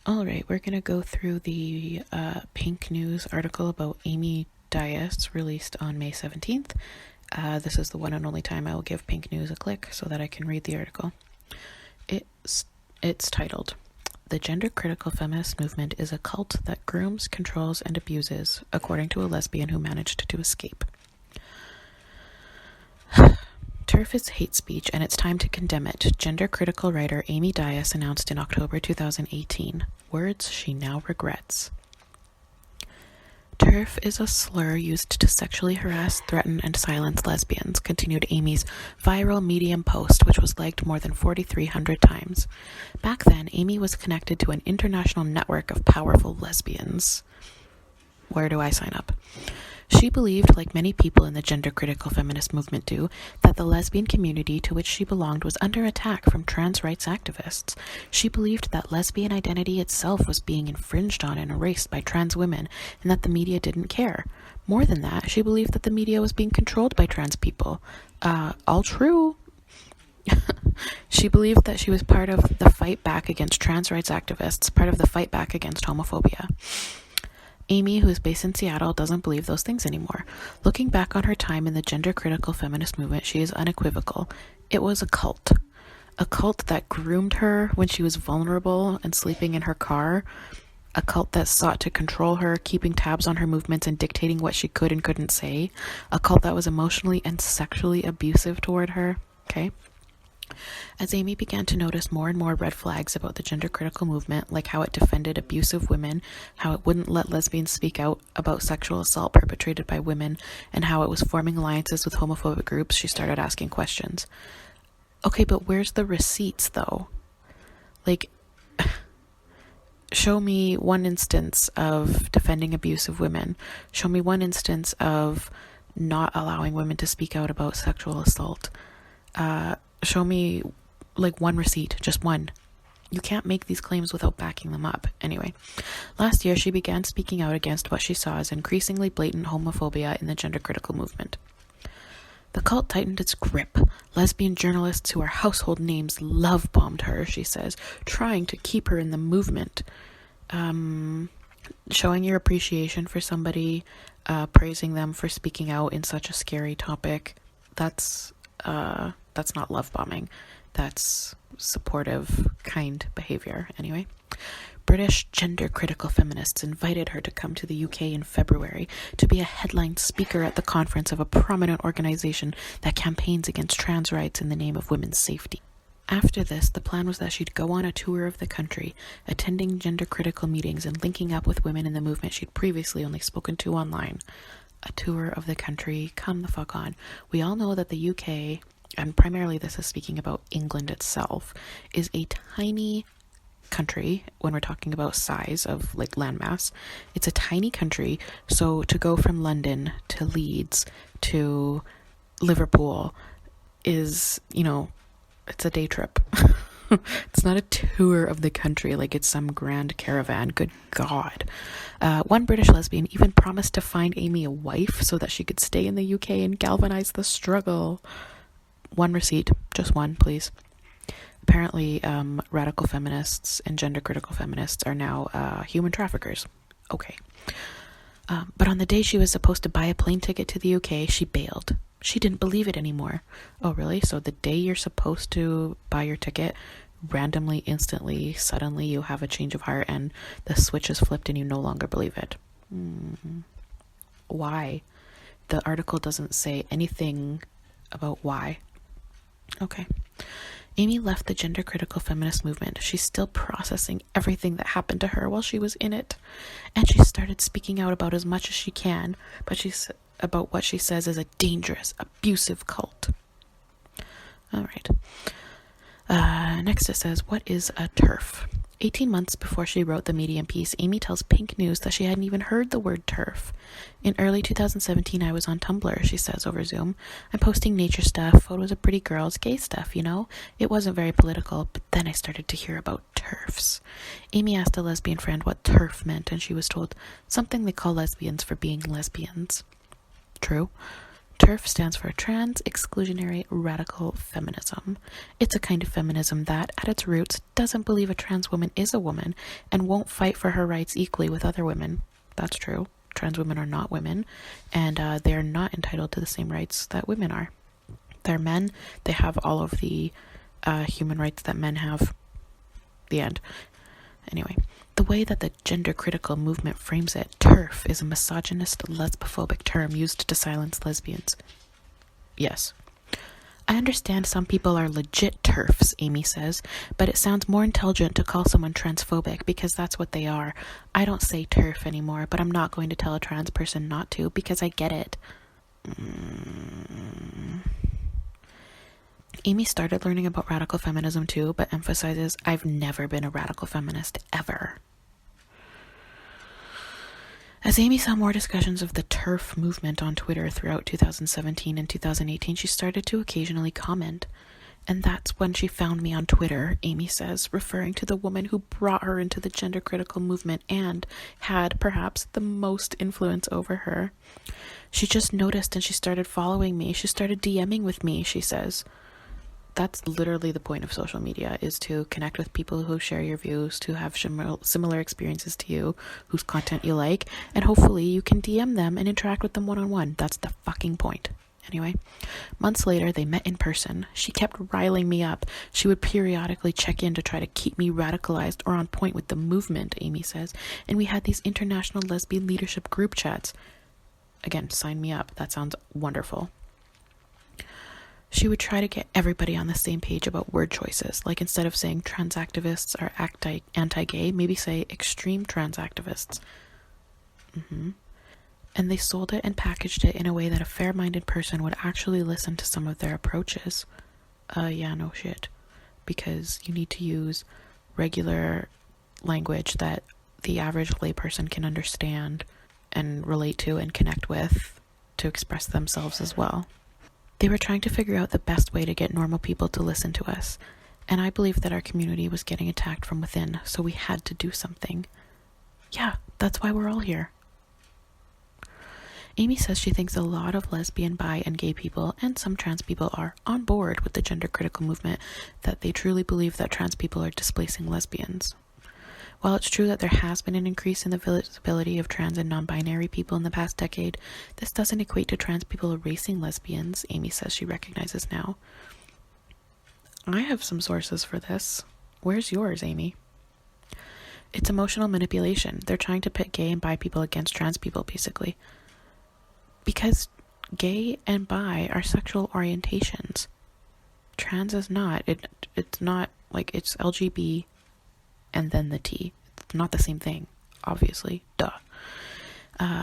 All right, we're going to go through the Pink News article about Amy Dias released on May 17th. This is the one and only time I will give Pink News a click so that I can read the article. It's titled, "The Gender Critical Feminist Movement is a Cult that Grooms, Controls, and Abuses, according to a lesbian who managed to escape." Terf is hate speech, and it's time to condemn it, gender-critical writer Amy Dias announced in October 2018. Words she now regrets. Terf is a slur used to sexually harass, threaten, and silence lesbians, continued Amy's viral Medium post, which was liked more than 4,300 times. Back then, Amy was connected to an international network of powerful lesbians. Where do I sign up? She believed, like many people in the gender-critical feminist movement do, that the lesbian community to which she belonged was under attack from trans rights activists. She believed that lesbian identity itself was being infringed on and erased by trans women, and that the media didn't care. More than that, she believed that the media was being controlled by trans people. All true. She believed that she was part of the fight back against trans rights activists, part of the fight back against homophobia. Amy, who is based in Seattle, doesn't believe those things anymore. Looking back on her time in the gender-critical feminist movement, she is unequivocal. It was a cult that groomed her when she was vulnerable and sleeping in her car, a cult that sought to control her, keeping tabs on her movements and dictating what she could and couldn't say, a cult that was emotionally and sexually abusive toward her. Okay? As Amy began to notice more and more red flags about the gender-critical movement, like how it defended abusive women, how it wouldn't let lesbians speak out about sexual assault perpetrated by women, and how it was forming alliances with homophobic groups, she started asking questions. Okay, but where's the receipts, though? Like, show me one instance of defending abusive women. Show me one instance of not allowing women to speak out about sexual assault. Show me, like, one receipt, just one. You can't make these claims without backing them up. Anyway, last year she began speaking out against what she saw as increasingly blatant homophobia in the gender-critical movement. The cult tightened its grip. Lesbian journalists who are household names love-bombed her, she says, trying to keep her in the movement. Showing your appreciation for somebody, praising them for speaking out in such a scary topic, that's not love bombing. That's supportive, kind behavior. Anyway, British gender-critical feminists invited her to come to the UK in February to be a headline speaker at the conference of a prominent organization that campaigns against trans rights in the name of women's safety. After this, the plan was that she'd go on a tour of the country, attending gender-critical meetings and linking up with women in the movement she'd previously only spoken to online. A tour of the country, come the fuck on. We all know that the UK, and primarily this is speaking about England itself, is a tiny country when we're talking about size of, like, landmass. It's a tiny country, so to go from London to Leeds to Liverpool is, it's a day trip. It's not a tour of the country like it's some grand caravan. Good God. One British lesbian even promised to find Amy a wife so that she could stay in the UK and galvanize the struggle. One receipt. Just one, please. Apparently, radical feminists and gender-critical feminists are now human traffickers. Okay. But on the day she was supposed to buy a plane ticket to the UK, she bailed. She didn't believe it anymore. Oh, really? So the day you're supposed to buy your ticket, randomly, instantly, suddenly you have a change of heart and the switch is flipped and you no longer believe it. Why? The article doesn't say anything about why. Okay. Amy left the gender-critical feminist movement. She's still processing everything that happened to her while she was in it. And she started speaking out about as much as she can, but about what she says is a dangerous, abusive cult. All right. Next it says, what is a terf? 18 months before she wrote the Medium piece, Amy tells Pink News that she hadn't even heard the word terf. In early 2017, I was on Tumblr, she says over Zoom. I'm posting nature stuff, photos of pretty girls, gay stuff, It wasn't very political, but then I started to hear about terfs. Amy asked a lesbian friend what terf meant, and she was told something they call lesbians for being lesbians. True. TERF stands for Trans Exclusionary Radical Feminism. It's a kind of feminism that, at its roots, doesn't believe a trans woman is a woman and won't fight for her rights equally with other women. That's true. Trans women are not women, and they are not entitled to the same rights that women are. They're men. They have all of the human rights that men have. The end. Anyway, the way that the gender critical movement frames it, TERF is a misogynist, lesbophobic term used to silence lesbians. Yes. I understand some people are legit TERFs, Amy says, but it sounds more intelligent to call someone transphobic because that's what they are. I don't say TERF anymore, but I'm not going to tell a trans person not to because I get it. Amy started learning about radical feminism too, but emphasizes, I've never been a radical feminist, ever. As Amy saw more discussions of the TERF movement on Twitter throughout 2017 and 2018, she started to occasionally comment. And that's when she found me on Twitter, Amy says, referring to the woman who brought her into the gender critical movement and had, perhaps, the most influence over her. She just noticed and she started following me. She started DMing with me, she says. That's literally the point of social media, is to connect with people who share your views, to have similar experiences to you, whose content you like, and hopefully you can DM them and interact with them one-on-one. That's the fucking point. Anyway, months later, they met in person. She kept riling me up. She would periodically check in to try to keep me radicalized or on point with the movement, Amy says, and we had these international lesbian leadership group chats. Again, sign me up. That sounds wonderful. She would try to get everybody on the same page about word choices, like instead of saying trans activists are anti-gay, maybe say extreme trans activists. And they sold it and packaged it in a way that a fair-minded person would actually listen to some of their approaches. Yeah, no shit. Because you need to use regular language that the average layperson can understand and relate to and connect with to express themselves as well. They were trying to figure out the best way to get normal people to listen to us, and I believed that our community was getting attacked from within, so we had to do something. Yeah, that's why we're all here. Amy says she thinks a lot of lesbian, bi, and gay people, and some trans people, are on board with the gender critical movement, that they truly believe that trans people are displacing lesbians. While it's true that there has been an increase in the visibility of trans and non-binary people in the past decade, this doesn't equate to trans people erasing lesbians, Amy says she recognizes now. I have some sources for this. Where's yours, Amy? It's emotional manipulation. They're trying to pit gay and bi people against trans people, basically. Because gay and bi are sexual orientations. Trans is not. It's not, like, it's LGB and then the T. It's not the same thing, obviously. Duh.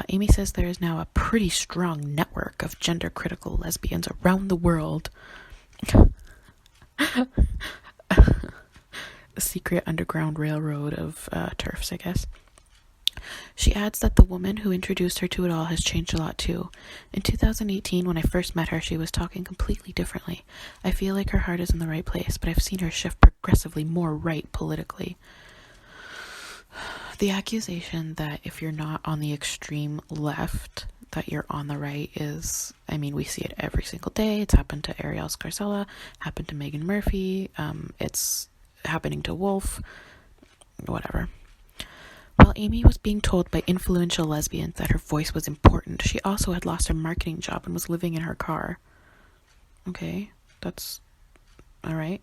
Amy says there is now a pretty strong network of gender-critical lesbians around the world. A secret underground railroad of TERFs, I guess. She adds that the woman who introduced her to it all has changed a lot too. In 2018, when I first met her, she was talking completely differently. I feel like her heart is in the right place, but I've seen her shift progressively more right politically. The accusation that if you're not on the extreme left, that you're on the right is, I mean, we see it every single day. It's happened to Ariel Scarcella, happened to Megan Murphy, it's happening to Wolf, whatever. While Amy was being told by influential lesbians that her voice was important, she also had lost her marketing job and was living in her car. Okay, that's all right.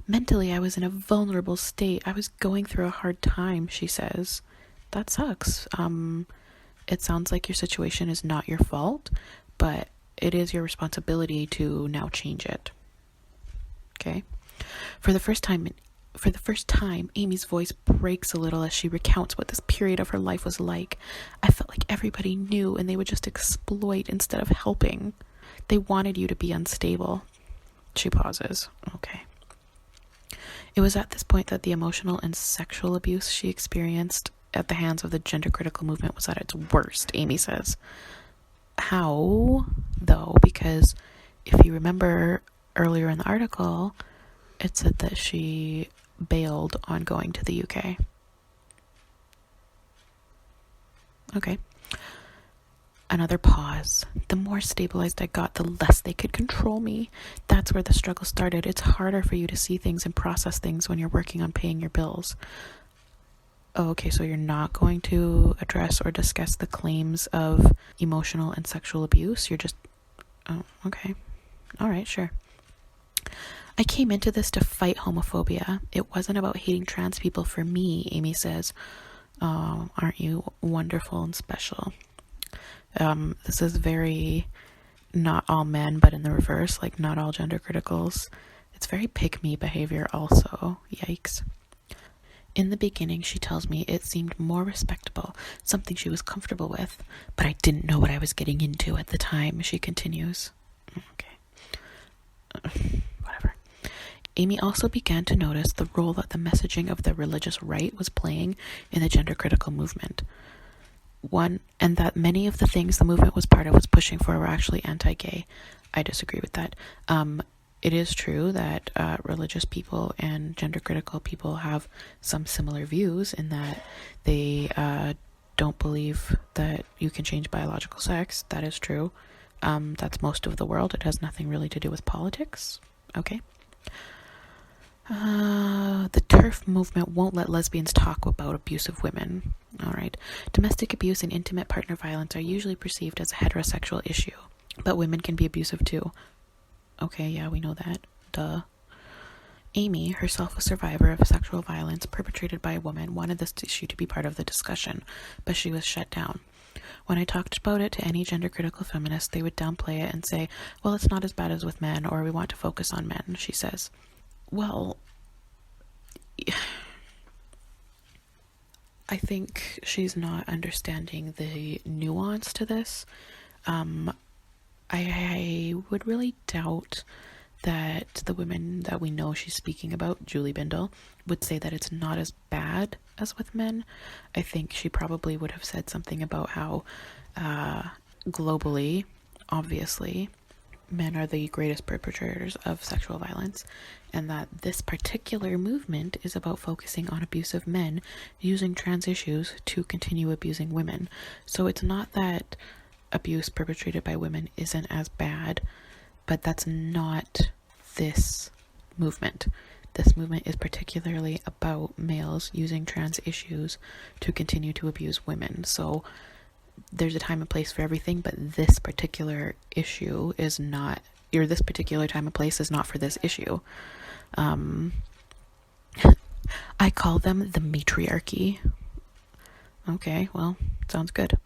Mentally, I was in a vulnerable state. I was going through a hard time, she says. That sucks. It sounds like your situation is not your fault, but it is your responsibility to now change it. Okay? For the first time, Amy's voice breaks a little as she recounts what this period of her life was like. I felt like everybody knew and they would just exploit instead of helping. They wanted you to be unstable. She pauses. Okay. It was at this point that the emotional and sexual abuse she experienced at the hands of the gender critical movement was at its worst, Amy says. How, though? Because if you remember earlier in the article, it said that she bailed on going to the UK. Okay. Another pause. The more stabilized I got, the less they could control me. That's where the struggle started. It's harder for you to see things and process things when you're working on paying your bills. Oh, okay, so you're not going to address or discuss the claims of emotional and sexual abuse? You're just... Oh, okay. All right, sure. I came into this to fight homophobia. It wasn't about hating trans people for me, Amy says. Oh, aren't you wonderful and special? This is very not all men, but in the reverse, like not all gender criticals. It's very pick-me behavior also. Yikes. In the beginning, she tells me, it seemed more respectable, something she was comfortable with, but I didn't know what I was getting into at the time, she continues. Okay. Whatever. Amy also began to notice the role that the messaging of the religious right was playing in the gender critical movement. And that many of the things the movement was part of was pushing for were actually anti-gay. I disagree with that. It is true that religious people and gender critical people have some similar views in that they don't believe that you can change biological sex. That is true. That's most of the world. It has nothing really to do with politics. Okay. The terf movement won't let lesbians talk about abusive women. All right. Domestic abuse and intimate partner violence are usually perceived as a heterosexual issue, but women can be abusive too. Okay, yeah, we know that. Duh. Amy, herself a survivor of sexual violence perpetrated by a woman, wanted this issue to be part of the discussion, but she was shut down. When I talked about it to any gender-critical feminist, they would downplay it and say, well, it's not as bad as with men, or we want to focus on men, she says. Well, I think she's not understanding the nuance to this. I would really doubt that the women that we know she's speaking about, Julie Bindel, would say that it's not as bad as with men. I think she probably would have said something about how globally, obviously, men are the greatest perpetrators of sexual violence, and that this particular movement is about focusing on abusive men using trans issues to continue abusing women. So it's not that abuse perpetrated by women isn't as bad, but that's not this movement. This movement is particularly about males using trans issues to continue to abuse women. So there's a time and place for everything, but this particular issue is not, or this particular time and place is not for this issue. I call them the matriarchy. Okay, well, sounds good.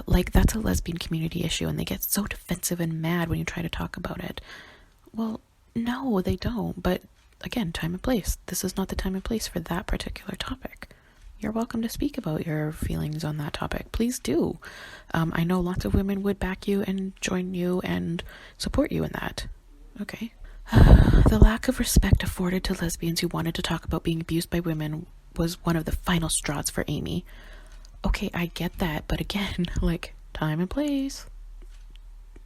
Like that's a lesbian community issue and they get so defensive and mad when you try to talk about it. Well, no, they don't. But again, time and place. This is not the time and place for that particular topic. You're welcome to speak about your feelings on that topic. Please do. I know lots of women would back you and join you and support you in that. Okay. The lack of respect afforded to lesbians who wanted to talk about being abused by women was one of the final straws for Amy. Okay, I get that, but again, like, time and place.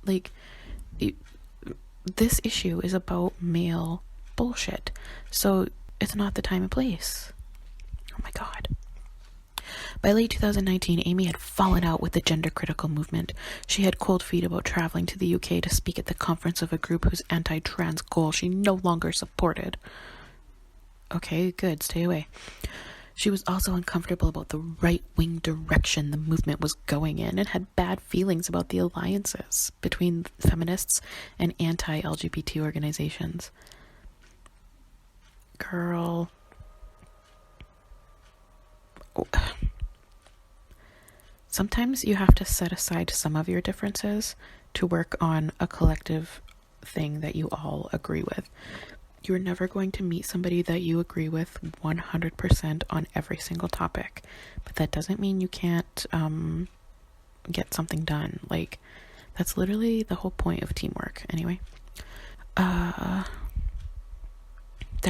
Like, this issue is about male bullshit, so it's not the time and place. Oh my god. By late 2019, Amy had fallen out with the gender-critical movement. She had cold feet about traveling to the UK to speak at the conference of a group whose anti-trans goal she no longer supported. Okay, good, stay away. She was also uncomfortable about the right-wing direction the movement was going in and had bad feelings about the alliances between feminists and anti-LGBT organizations. Girl. Sometimes you have to set aside some of your differences to work on a collective thing that you all agree with. You're never going to meet somebody that you agree with 100% on every single topic, but that doesn't mean you can't get something done. Like, that's literally the whole point of teamwork. Anyway, there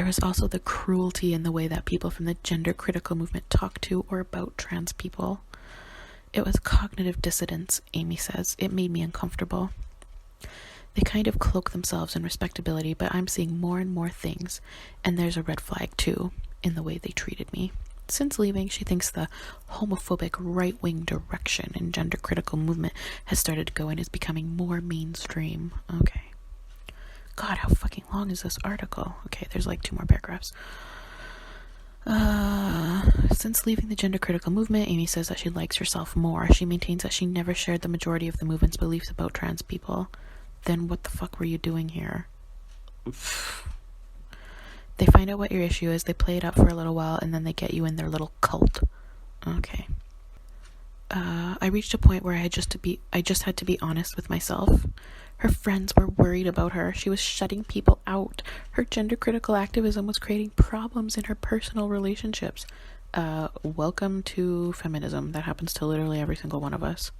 is also the cruelty in the way that people from the gender critical movement talk to or about trans people. It was cognitive dissonance, Amy says. It made me uncomfortable. They kind of cloak themselves in respectability, but I'm seeing more and more things, and there's a red flag too, in the way they treated me. Since leaving, she thinks the homophobic right-wing direction and gender-critical movement has started to go and is becoming more mainstream. Okay. God, how fucking long is this article? Okay, there's like 2 more paragraphs. Since leaving the gender-critical movement, Amy says that she likes herself more. She maintains that she never shared the majority of the movement's beliefs about trans people. Then what the fuck were you doing here? They find out what your issue is, they play it up for a little while, and then they get you in their little cult. Okay. I reached a point where I just had to be honest with myself. Her friends were worried about her. She was shutting people out. Her gender-critical activism was creating problems in her personal relationships. Welcome to feminism. That happens to literally every single one of us.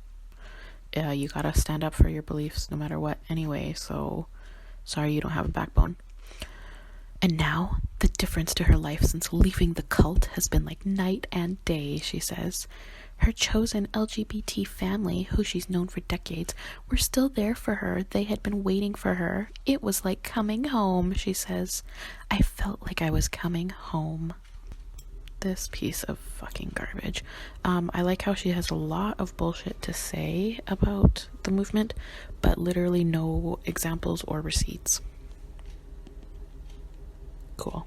You gotta stand up for your beliefs no matter what anyway, so sorry you don't have a backbone. And now, the difference to her life since leaving the cult has been like night and day, she says. Her chosen LGBT family, who she's known for decades, were still there for her. They had been waiting for her. It was like coming home, she says. I felt like I was coming home. This piece of fucking garbage. I like how she has a lot of bullshit to say about the movement, but literally no examples or receipts. Cool.